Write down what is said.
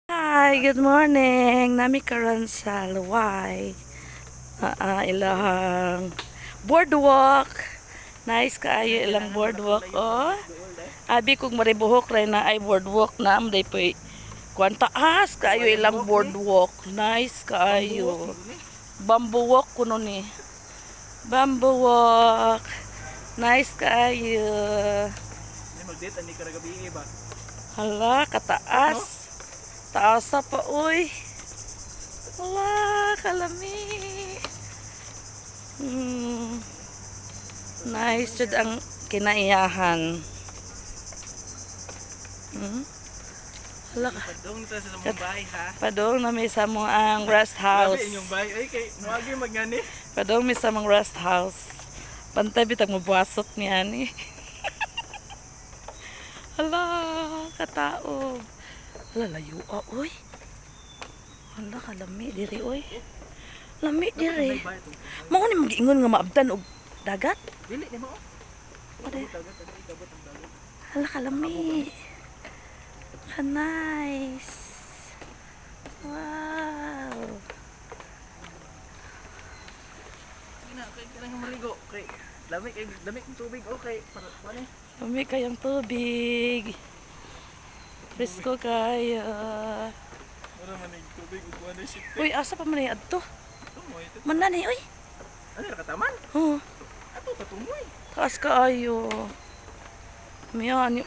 Hi, good morning. Nami karon sa Luway. Ilang boardwalk. Nice kaayo ilang boardwalk oh. Abi kung maribuhok ray na ay boardwalk na amday po. Kuantaas kaayo ilang boardwalk. Nice kaayo. Bamboo walk kuno ni. Bamboo walk. Nice kaayo. Mag-date ani ka gabi ba? Hala, kataas. Taasa pa, uy. Wala, kalami. Nice jud ang kinaiyahan. Hala ka. Padong ta sa mong bahay ha. Padong na may sa mong ang rest house. Grabe inyong bahay ay kay muagi magngani. Padong may sa mong rest house. Pantay bitag mabuasot niya ni. Hala, katao. Hala, layo uy. Hala, kalami diri, uy. Lami diri. Mao ni mag-ingon nga maabdan og dagat. Dili ni mo. Ade. Hala, kalami. Nice. Wow. Ina kay kanang maligo kay lamig ng tubig okay para ano? Lami kayang tubig. Presko kaya. Para man yung tubig ug ano si. Uy, asa pa man ni adto? Tumoy ito. Manani, uy. Ano nakataman? Oh, Ato katumoy. taas kaayo. Miya ni